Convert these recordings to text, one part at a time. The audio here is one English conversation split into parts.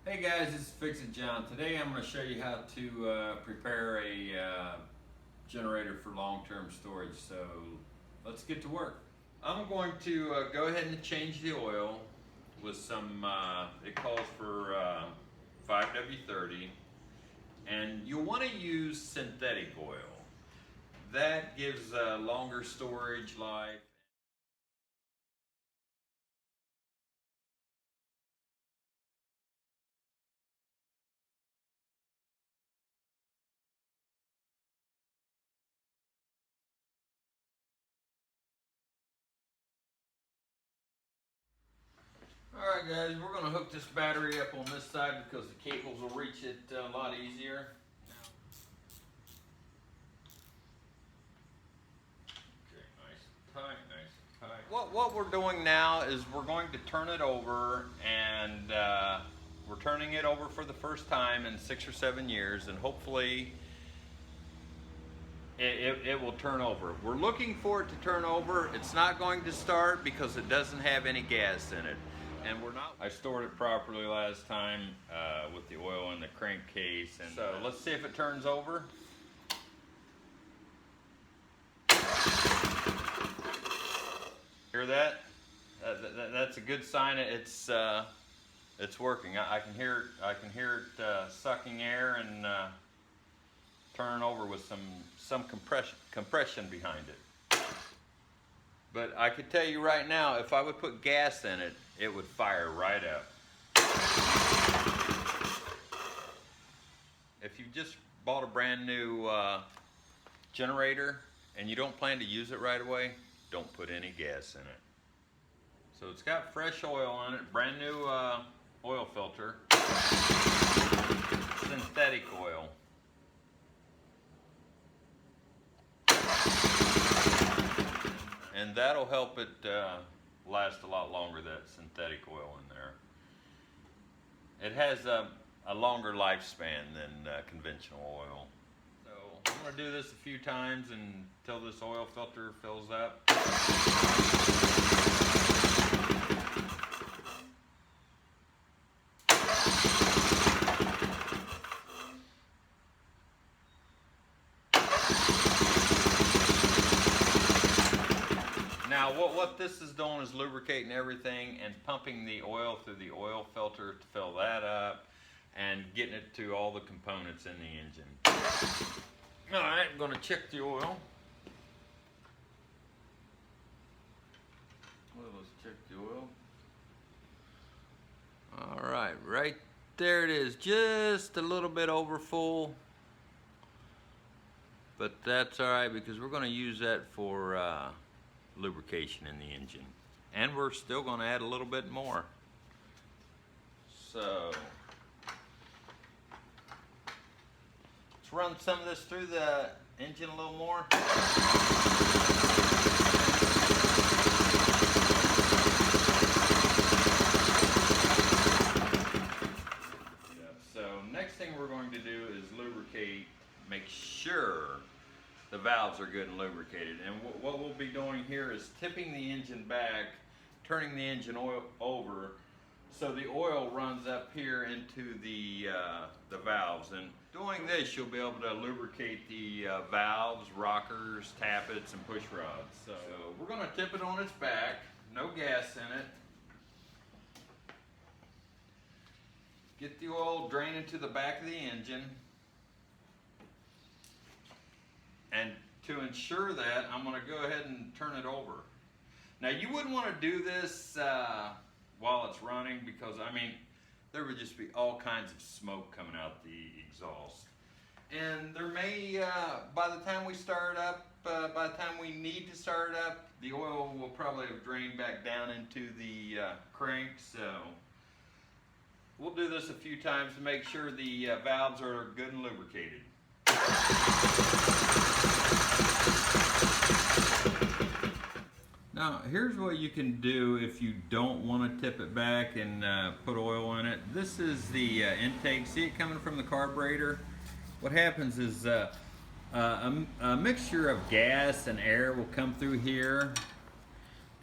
Hey guys, this is Fix It John. Today I'm going to show you how to prepare a generator for long-term storage. So let's get to work. I'm going to go ahead and change the oil with some, it calls for 5W30, and you'll want to use synthetic oil. That gives longer storage life. Alright guys, we're going to hook this battery up on this side because the cables will reach it a lot easier. Okay, nice and tight. What we're doing now is we're going to turn it over, and we're turning it over for the first time in 6 or 7 years, and hopefully it will turn over. We're looking for it to turn over. It's not going to start because it doesn't have any gas in it. And we're not. I stored it properly last time with the oil in the crankcase. And so let's see if it turns over. Hear that? That's a good sign. It's working. I can hear it sucking air and turning over with some compression behind it. But I could tell you right now, if I would put gas in it, it would fire right up. If you just bought a brand new generator and you don't plan to use it right away, don't put any gas in it. So it's got fresh oil on it, brand new oil filter, synthetic oil. And that'll help it last a lot longer, that synthetic oil in there. It has a longer lifespan than conventional oil. So I'm going to do this a few times until this oil filter fills up. Now what this is doing is lubricating everything and pumping the oil through the oil filter to fill that up and getting it to all the components in the engine. Alright, I'm going to check the oil. Well, let's check the oil. Alright, right there it is, just a little bit over full. But that's alright because we're going to use that for lubrication in the engine, and we're still going to add a little bit more. So let's run some of this through the engine a little more. So next thing we're going to do is lubricate, make sure the valves are good and lubricated. And what we'll be doing here is tipping the engine back, turning the engine oil over, so the oil runs up here into the valves. And doing this, you'll be able to lubricate the valves, rockers, tappets, and push rods. So we're going to tip it on its back, no gas in it. Get the oil draining to the back of the engine. And to ensure that, I'm going to go ahead and turn it over. Now you wouldn't want to do this while it's running because, I mean, there would just be all kinds of smoke coming out the exhaust. And there may, by the time we start up, by the time we need to start up, the oil will probably have drained back down into the crank. So we'll do this a few times to make sure the valves are good and lubricated. Now here's what you can do if you don't want to tip it back and put oil in it. This is the intake. See it coming from the carburetor? What happens is a mixture of gas and air will come through here,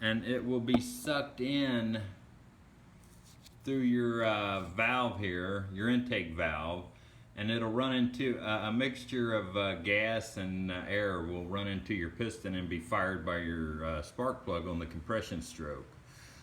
and it will be sucked in through your valve here, your intake valve, and it'll run into a mixture of gas and air will run into your piston and be fired by your spark plug on the compression stroke.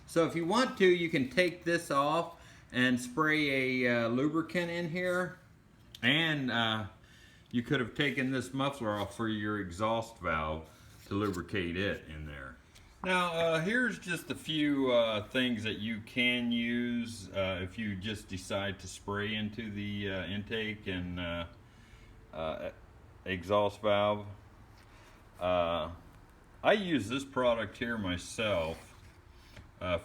So if you want to, you can take this off and spray a lubricant in here, and you could have taken this muffler off for your exhaust valve to lubricate it in there. Now here's just a few things that you can use if you just decide to spray into the intake and exhaust valve. I use this product here myself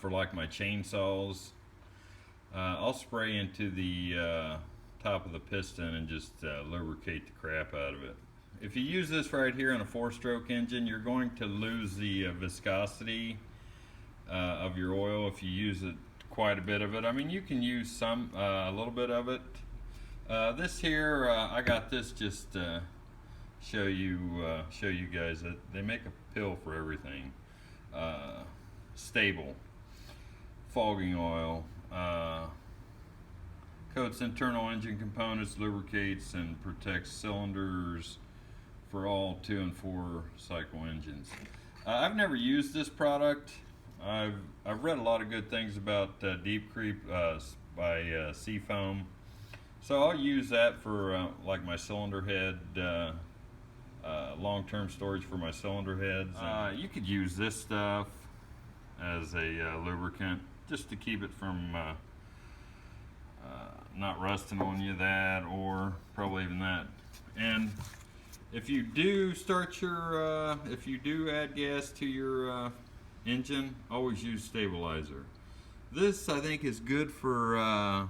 for like my chainsaws. I'll spray into the top of the piston and just lubricate the crap out of it. If you use this right here on a 4-stroke engine, you're going to lose the viscosity of your oil if you use it quite a bit of it. I mean, you can use some a little bit of it. This here, I got this just to show you guys that they make a pill for everything. Stable, fogging oil, coats internal engine components, lubricates, and protects cylinders for all 2 and 4 cycle engines. I've never used this product. I've read a lot of good things about Deep Creep by Seafoam, so I'll use that for like my cylinder head, long-term storage for my cylinder heads. You could use this stuff as a lubricant just to keep it from not rusting on you, that, or probably even that. And if you do start your, if you do add gas to your engine, always use stabilizer. This I think is good for,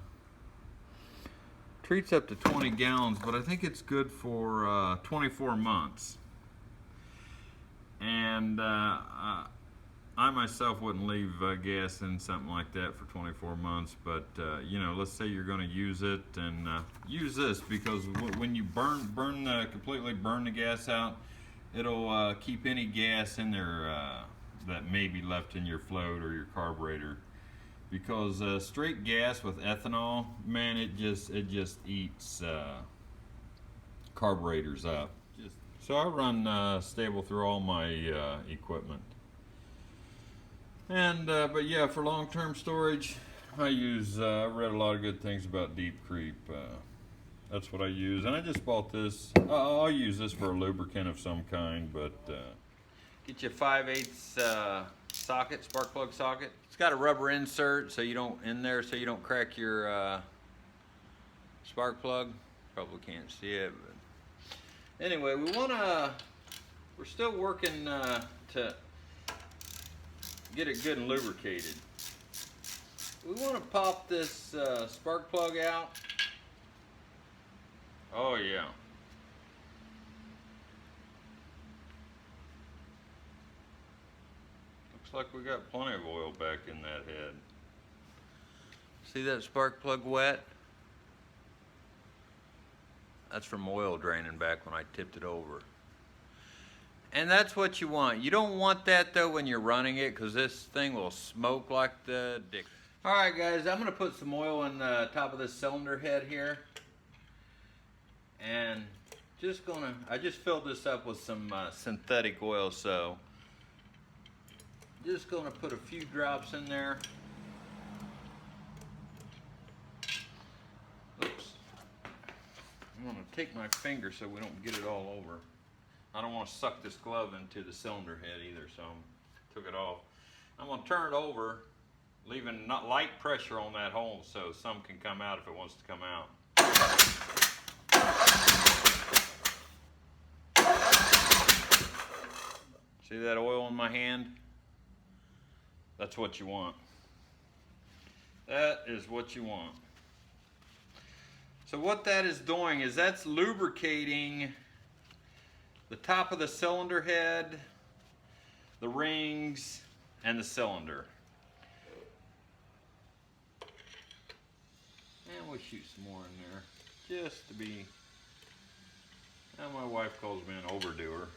treats up to 20 gallons, but I think it's good for 24 months. And I myself wouldn't leave gas in something like that for 24 months, but you know, let's say you're going to use it, and use this, because when you completely burn the gas out, it'll keep any gas in there that may be left in your float or your carburetor. Because straight gas with ethanol, man, it just eats carburetors up. So I run stable through all my equipment. And but yeah, for long-term storage, I read a lot of good things about Deep Creep. That's what I use, and I just bought this. I'll use this for a lubricant of some kind, but get you a 5/8 socket, spark plug socket. It's got a rubber insert so you don't crack your spark plug. Probably can't see it, but anyway, we're still working to get it good and lubricated. We want to pop this spark plug out. Oh yeah. Looks like we got plenty of oil back in that head. See that spark plug wet? That's from oil draining back when I tipped it over. And that's what you want. You don't want that though when you're running it, because this thing will smoke like the dick. Alright guys, I'm going to put some oil in the top of this cylinder head here. And I just filled this up with some synthetic oil, so just going to put a few drops in there. Oops. I'm going to take my finger so we don't get it all over. I don't want to suck this glove into the cylinder head either, so I took it off. I'm going to turn it over, leaving not light pressure on that hole so some can come out if it wants to come out. See that oil in my hand? That's what you want. That is what you want. So what that is doing is that's lubricating the top of the cylinder head, the rings, and the cylinder. And we'll shoot some more in there, just to be, my wife calls me an overdoer.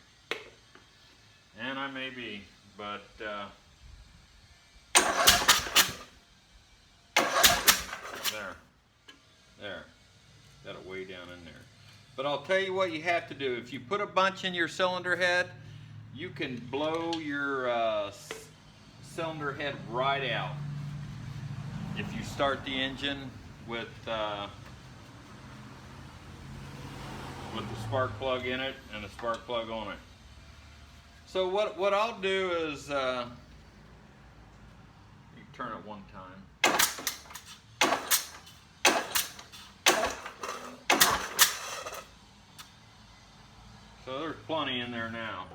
And I may be, but But I'll tell you what you have to do. If you put a bunch in your cylinder head, you can blow your cylinder head right out. If you start the engine with the spark plug in it and the spark plug on it. So what I'll do is, you turn it one time. So there's plenty in there now.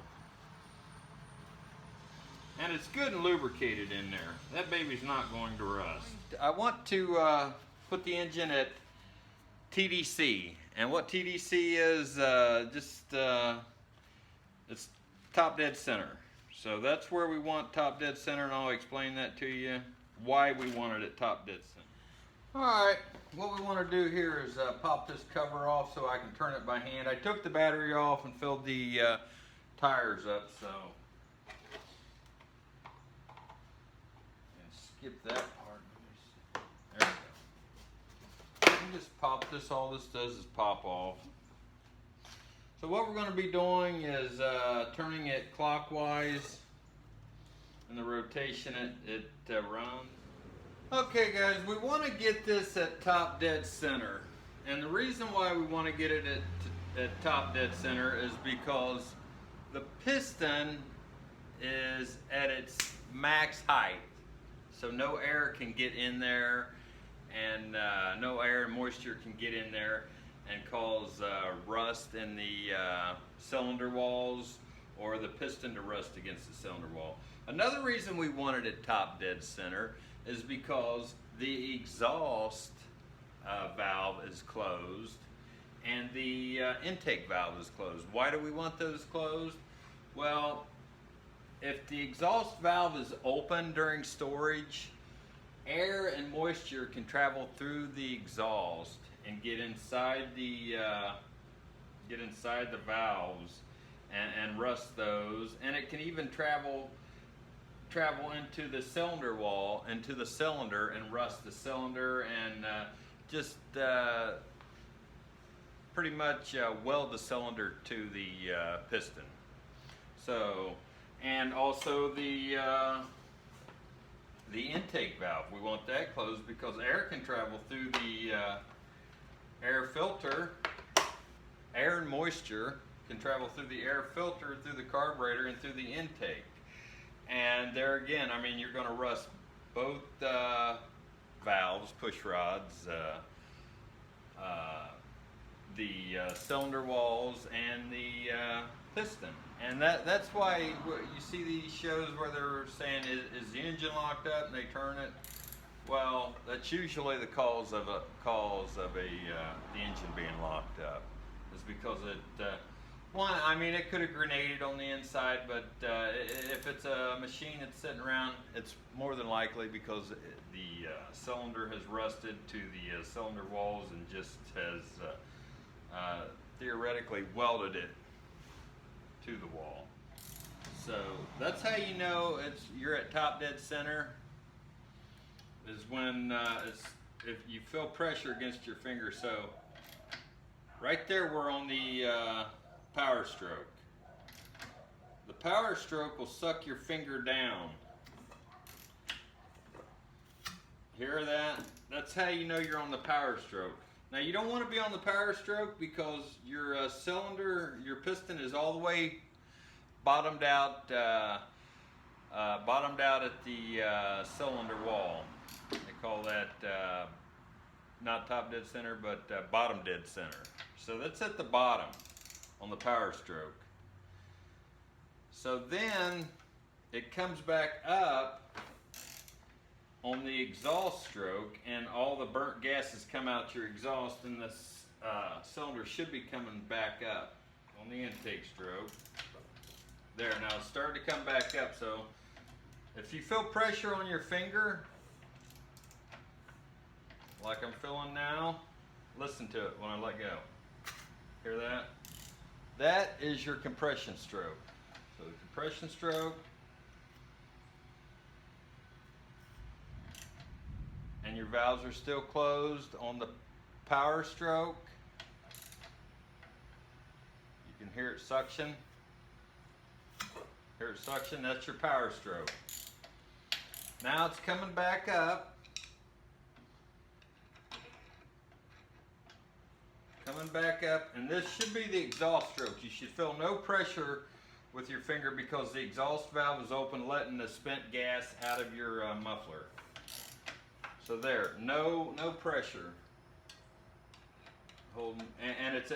And it's good and lubricated in there. That baby's not going to rust. I want to put the engine at TDC. And what TDC is, it's top dead center. So that's where we want top dead center, and I'll explain that to you, why we want it at top dead center. Alright, what we want to do here is pop this cover off so I can turn it by hand. I took the battery off and filled the tires up, so. And skip that part. There we go. You just pop this, all this does is pop off. So what we're going to be doing is turning it clockwise in the rotation it runs. Okay guys, we want to get this at top dead center, and the reason why we want to get it at top dead center is because the piston is at its max height, so no air can get in there, and no air and moisture can get in there and cause rust in the cylinder walls or the piston to rust against the cylinder wall. Another reason we want it at top dead center is because the exhaust valve is closed and the intake valve is closed. Why do we want those closed? Well, if the exhaust valve is open during storage, air and moisture can travel through the exhaust and get inside the valves and rust those, and it can even travel into the cylinder wall, into the cylinder, and rust the cylinder and just pretty much weld the cylinder to the piston. So, and also the intake valve, we want that closed because air can travel through the air filter. Air and moisture can travel through the air filter, through the carburetor, and through the intake. And there again, I mean, you're going to rust both valves, push rods, the cylinder walls, and the piston. And that's why you see these shows where they're saying, is the engine locked up, and they turn it. Well, that's usually the cause of the engine being locked up. Is because one, I mean, it could have grenaded on the inside, but if it's a machine that's sitting around, it's more than likely because the cylinder has rusted to the cylinder walls and just has theoretically welded it to the wall. So that's how you know you're at top dead center, is when if you feel pressure against your finger. So right there, we're on the power stroke. The power stroke will suck your finger down. Hear that? That's how you know you're on the power stroke. Now you don't want to be on the power stroke because your cylinder, your piston is all the way bottomed out at the cylinder wall. They call that not top dead center, but bottom dead center. So that's at the bottom on the power stroke. So then it comes back up on the exhaust stroke, and all the burnt gases come out your exhaust, and the cylinder should be coming back up on the intake stroke. There, now it's starting to come back up. So if you feel pressure on your finger, like I'm feeling now, listen to it when I let go. Hear that? That is your compression stroke. So the compression stroke, and your valves are still closed on the power stroke. You can hear it suction. Hear it suction, that's your power stroke. Now it's coming back up. Coming back up, and this should be the exhaust stroke. You should feel no pressure with your finger because the exhaust valve is open, letting the spent gas out of your muffler. So there, no pressure. Holding, and it's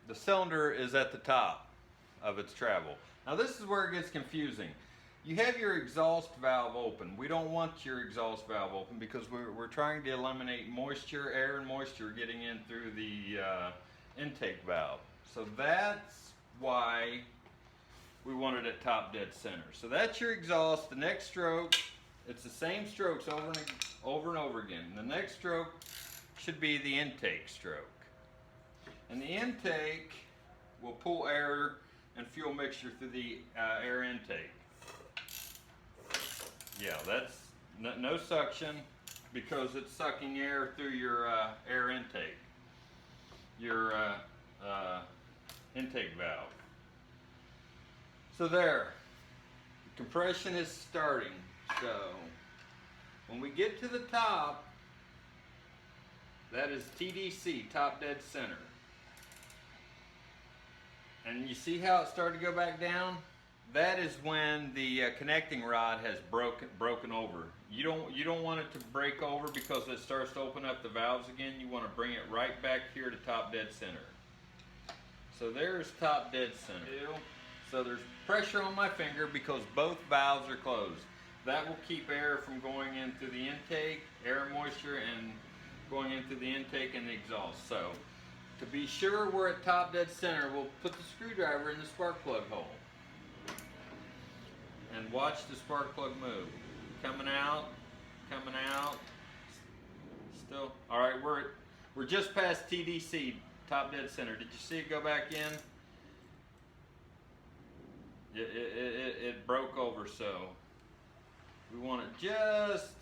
the cylinder is at the top of its travel. Now this is where it gets confusing. You have your exhaust valve open. We don't want your exhaust valve open because we're trying to eliminate moisture, air and moisture getting in through the intake valve. So that's why we want it at top dead center. So that's your exhaust. The next stroke, it's the same strokes over and over again. The next stroke should be the intake stroke. And the intake will pull air and fuel mixture through the air intake. Yeah, that's no suction because it's sucking air through your air intake, your intake valve. So there, the compression is starting. So when we get to the top, that is TDC, top dead center. And you see how it started to go back down? That is when the connecting rod has broken over. You don't want it to break over because it starts to open up the valves again. You want to bring it right back here to top dead center. So there's top dead center. So there's pressure on my finger because both valves are closed. That will keep air from going into the intake, air and moisture, and going into the intake and the exhaust. So to be sure we're at top dead center, we'll put the screwdriver in the spark plug hole. And watch the spark plug move. Coming out, still. All right, we're just past TDC, top dead center. Did you see it go back in? It broke over, so we want it just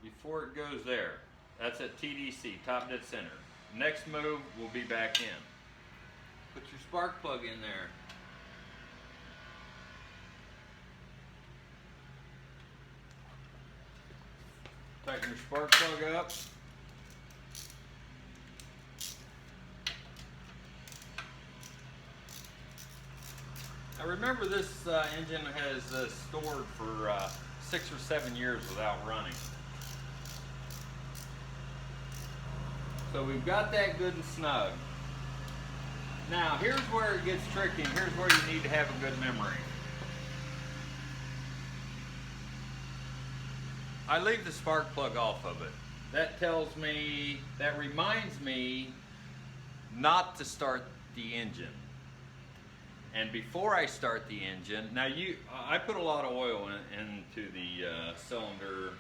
before it goes there. That's at TDC, top dead center. Next move, we'll be back in. Put your spark plug in there. Tighten your spark plug up. Now remember, this engine has stored for 6 or 7 years without running. So we've got that good and snug. Now here's where it gets tricky, and here's where you need to have a good memory. I leave the spark plug off of it. That tells me, that reminds me not to start the engine. And before I start the engine, now I put a lot of oil into the cylinder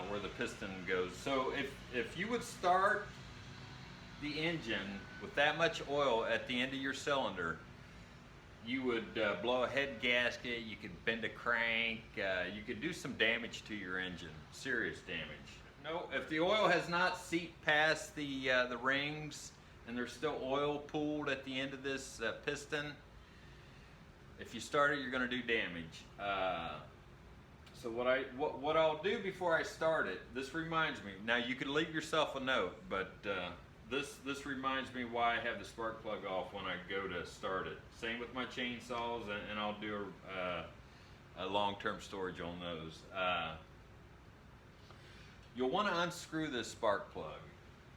where the piston goes. So if you would start the engine with that much oil at the end of your cylinder, you would blow a head gasket, you could bend a crank, you could do some damage to your engine, serious damage. No, if the oil has not seeped past the rings and there's still oil pooled at the end of this piston, if you start it, you're going to do damage. So what I'll do before I start it, this reminds me. Now you could leave yourself a note, but this reminds me why I have the spark plug off when I go to start it. Same with my chainsaws, and I'll do a long-term storage on those. You'll want to unscrew this spark plug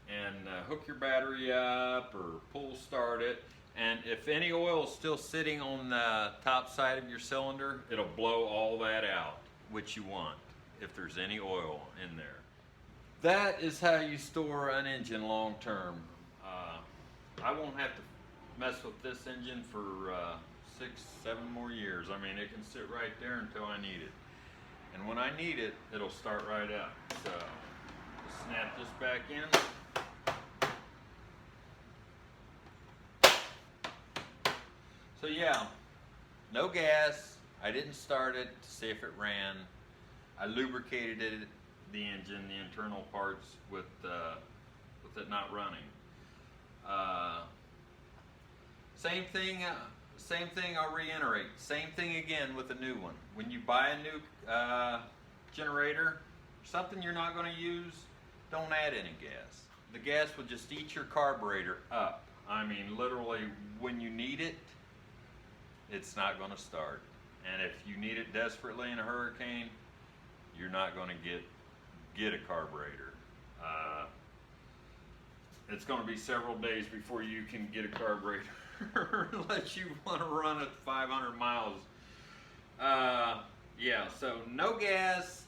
and hook your battery up or pull start it. And if any oil is still sitting on the top side of your cylinder, it'll blow all that out, which you want if there's any oil in there. That is how you store an engine long term. I won't have to mess with this engine for 6, 7 more years. I mean, it can sit right there until I need it. And when I need it, it'll start right up. So, snap this back in. So yeah, no gas. I didn't start it to see if it ran. I lubricated it, the engine, the internal parts with with it not running. Same thing, I'll reiterate. Same thing again with a new one. When you buy a new generator, something you're not going to use, don't add any gas. The gas will just eat your carburetor up. I mean, literally, when you need it, it's not going to start. And if you need it desperately in a hurricane, you're not going to get a carburetor. It's going to be several days before you can get a carburetor unless you want to run at 500 miles. Yeah, so no gas,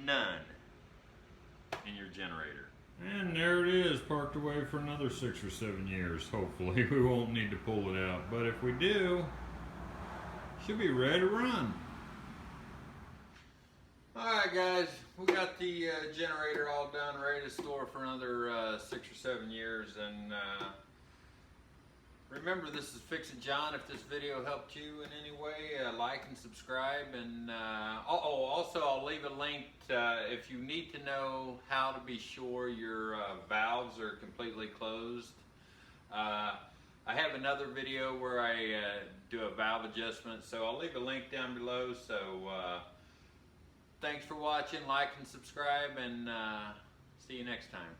none in your generator. And there it is, parked away for another 6 or 7 years. Hopefully we won't need to pull it out, but if we do, should be ready to run. Alright guys, we got the generator all done, ready to store for another 6 or 7 years. And remember, this is Fix It John. If this video helped you in any way, like and subscribe. And also I'll leave a link if you need to know how to be sure your valves are completely closed. I have another video where I do a valve adjustment, so I'll leave a link down below. So thanks for watching, like and subscribe, and see you next time.